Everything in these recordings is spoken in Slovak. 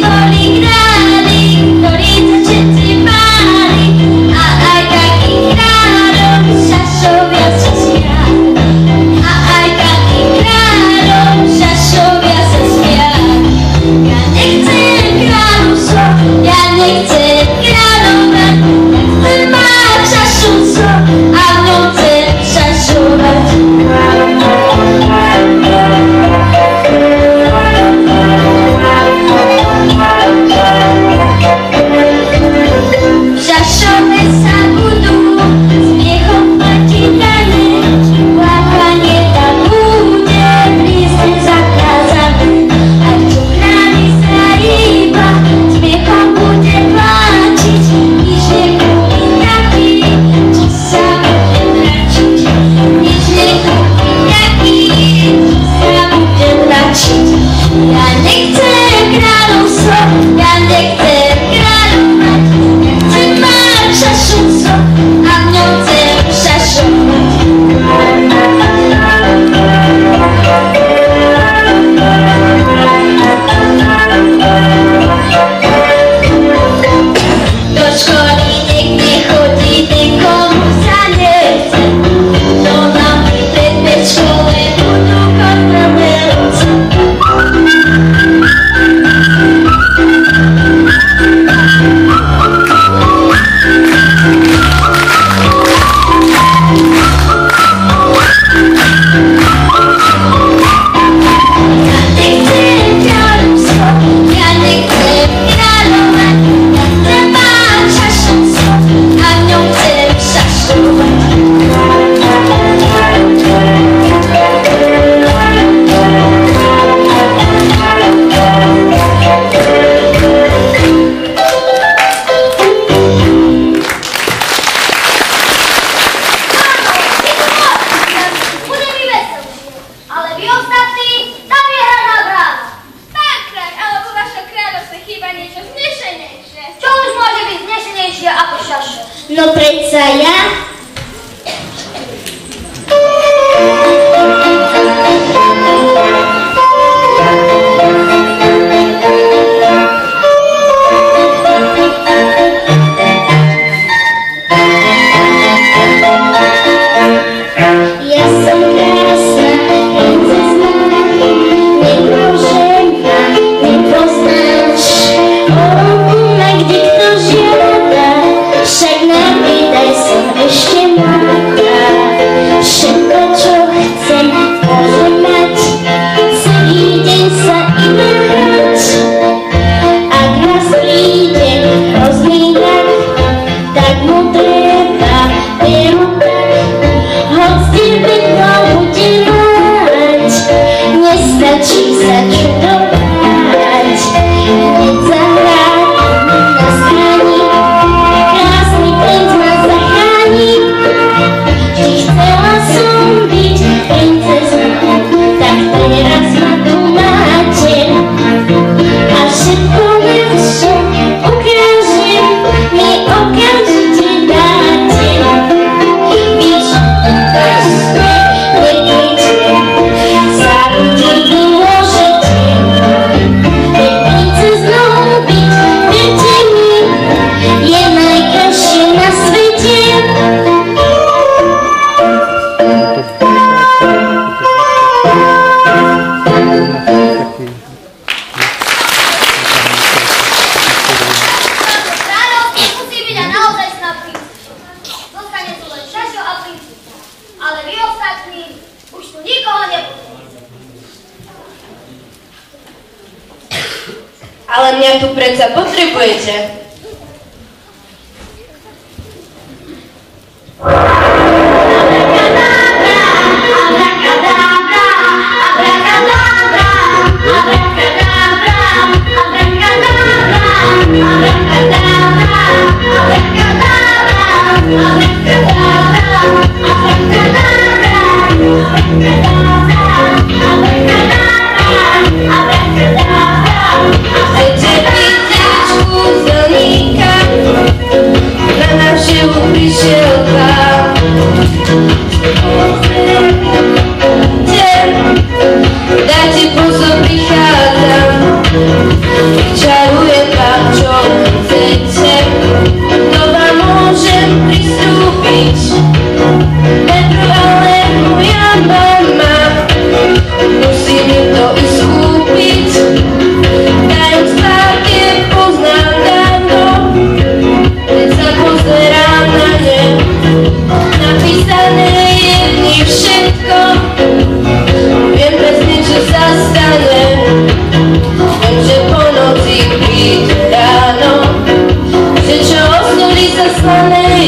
Bolí sa ja. Ale mňa tu predsa potrebujete.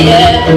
Yeah.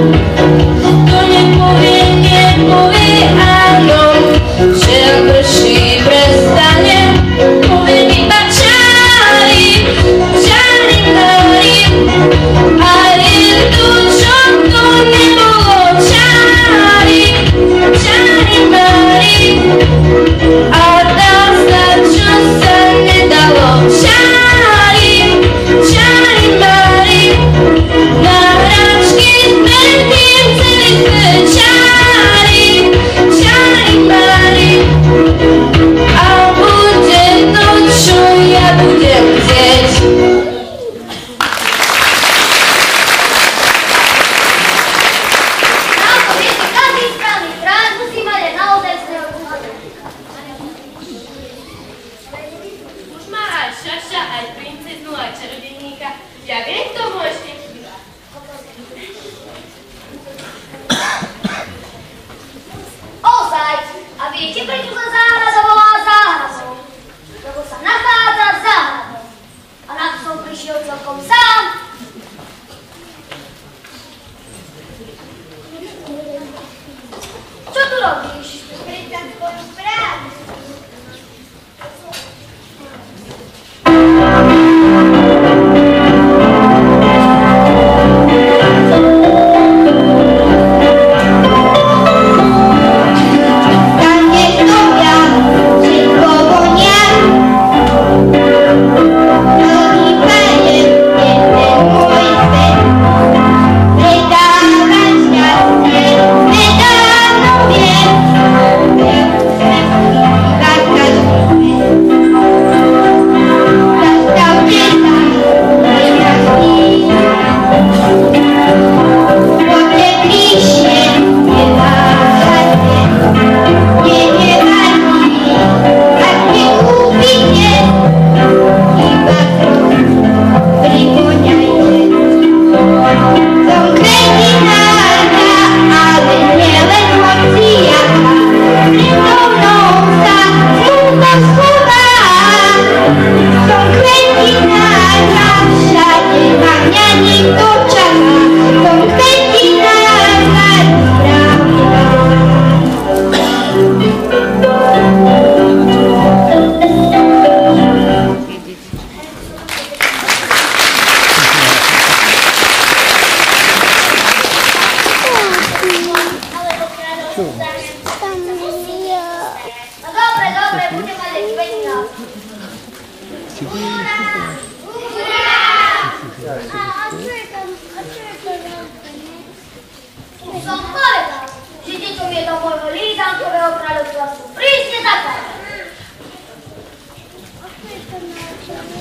Som povedal, že deťom je do môjho lízankového kráľovstva sú prísne zakázané.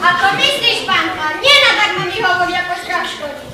Ako myslíš, pánka, nenadarmo mi hovorí, ako strach škodí.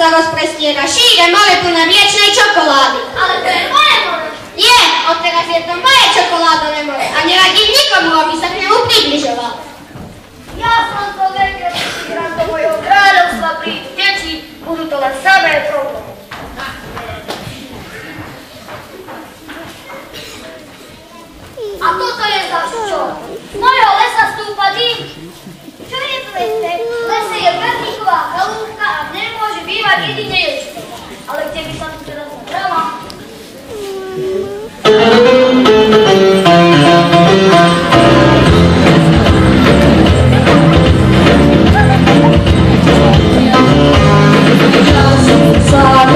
Rozprestiera šíre more plné mliečnej čokolády. Ale to je moje more. Je, odteraz je to moje čokoládové more a neradím nikomu, aby sa k nemu približoval. Ja som to vedel, že raz do mojho kráľovstva prídu deti, budú to len samé problémy. A toto je zas čo? Z mojho lesa stúpa dým. Čo je to lese? Lese je vrtníková chalúbka a nemôže bývať jedine ječko. Ale kde by sa tu teraz nabrala? Ja som sa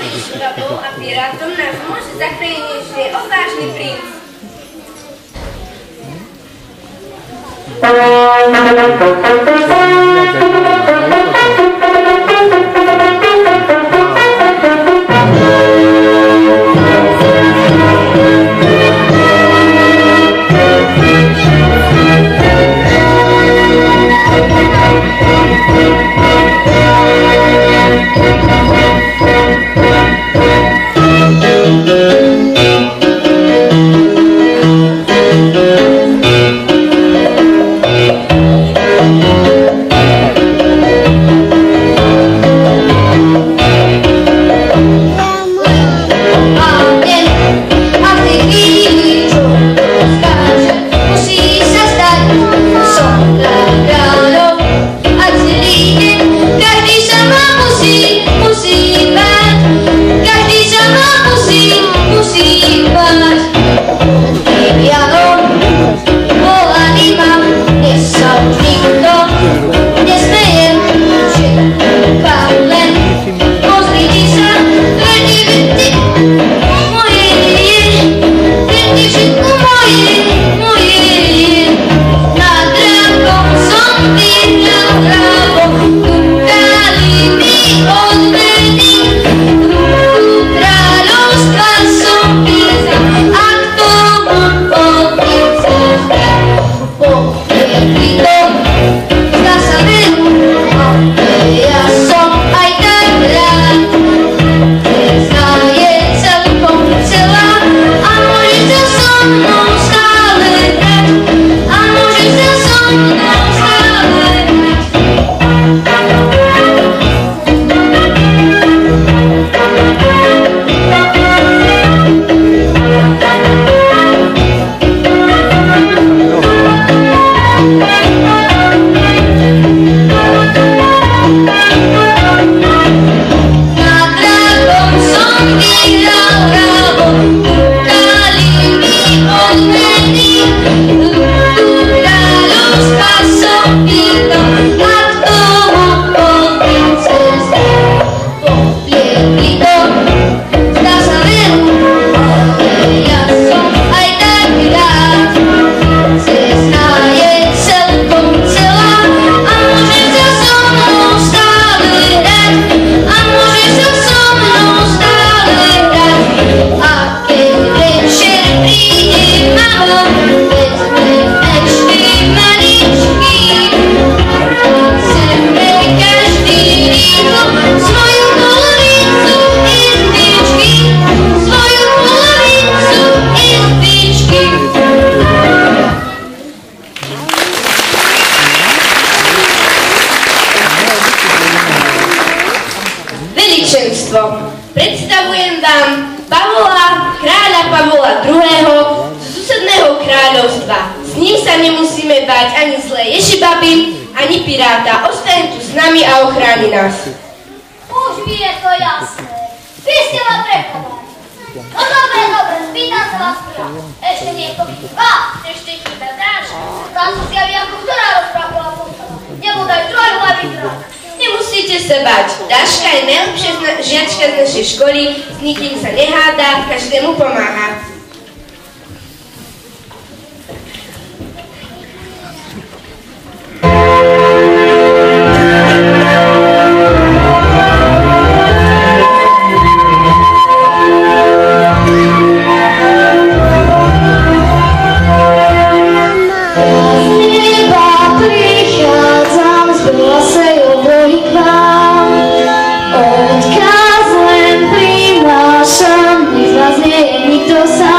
byť švabou a pirátom nás môže zachrániť nežne odvážny princ. Predstavujem vám Pavola, kráľa Pavola II. Z susedného kráľovstva. S ním sa nemusíme báť ani zlé ješibaby, ani piráta. Ostane tu s nami a ochráni nás. Už mi je to jasné. Vy ste ma prekladali. No dobre, spýtam sa vás priamo. Ešte niekto chýba? Ešte chýba dáš? Tam sa zjaví ako ktorá rozprávala postava. Nebodaj trojhlavý drak. Nemusíte sa báť. Dáška je najlepšia žiačka z našej školy, s nikým sa neháda, každému pomáha. Odkaz len prinášam, nech vás nie je nikto sám.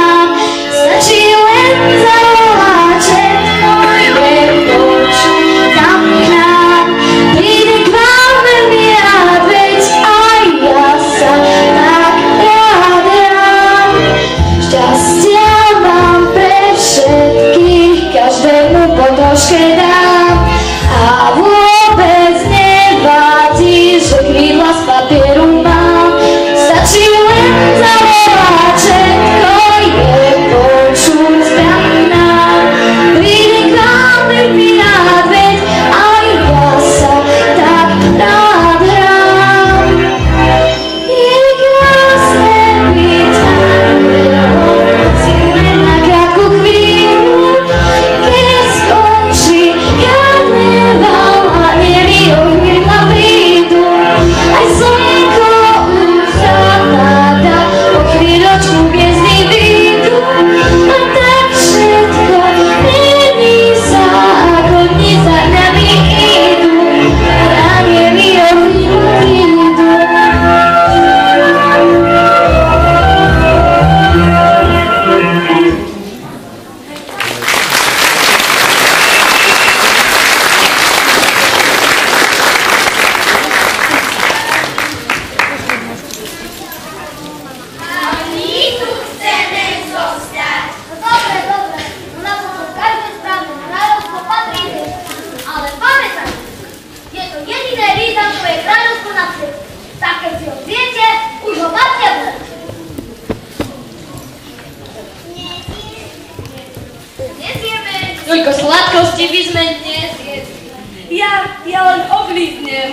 Toľko sladkosti by sme dnes jedli. Ja len oblídnem.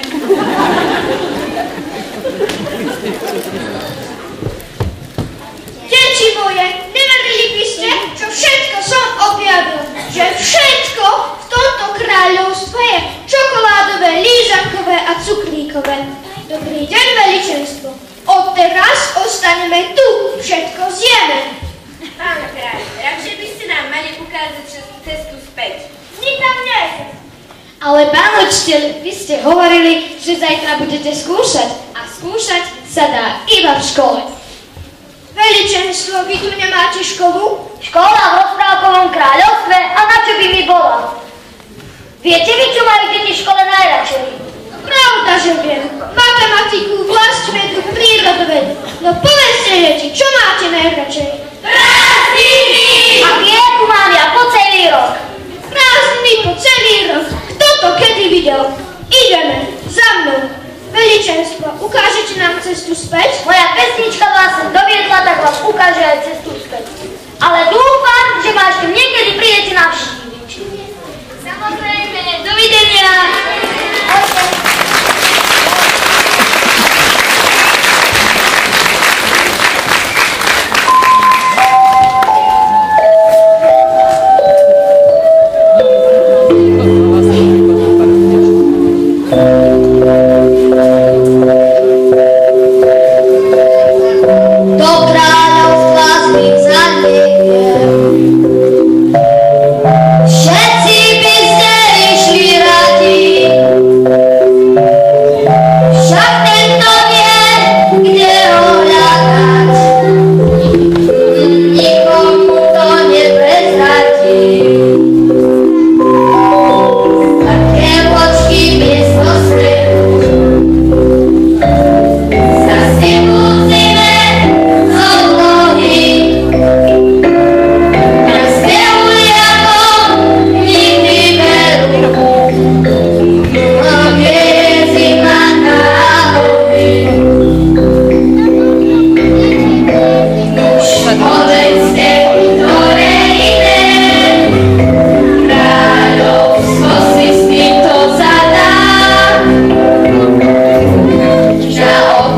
Deti moje, neverili by ste, čo všetko som objavil. Že všetko v tomto kráľovstve je čokoládové, lízankové a cukríkové. Dobrý deň, veličenstvo. Odteraz ostaneme tu, všetko zjeme. Pán kráľ, radšej by ste nám mali ukázať cestu späť. Nikam nie. Ale pán učiteľ, vy ste hovorili, že zajtra budete skúšať. A skúšať sa dá iba v škole. Veličenstvo, vy tu nemáte školu? Škola v rozprávkovom kráľovstve? A na čo by mi bola? Viete vy, čo majú deti v škole najradšej? Pravda, že viem. Matematiku, vlastvedu, prírodovedu. No povedzte, deti, čo máte najradšej? Prázdniny! A vieku mám ja po celý rok. Prázdniny po celý rok. Kto to kedy videl? Ideme, za mnou. Veličenstvo, ukážete nám cestu späť? Moja pesnička vás sem doviedla, tak vám ukáže aj cestu späť. Ale dúfam, že ma ešte niekedy prídete navštíviť. Samozrejme, dovidenia.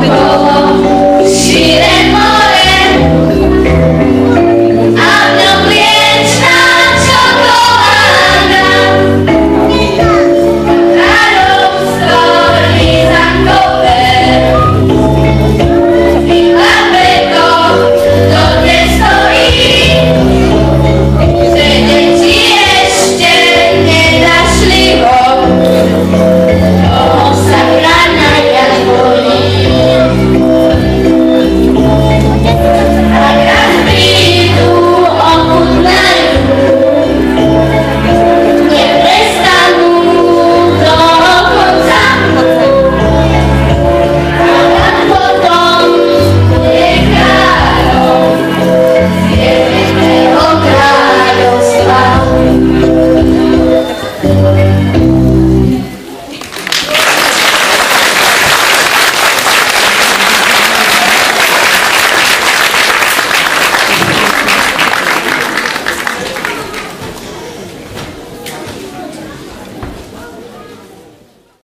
Oh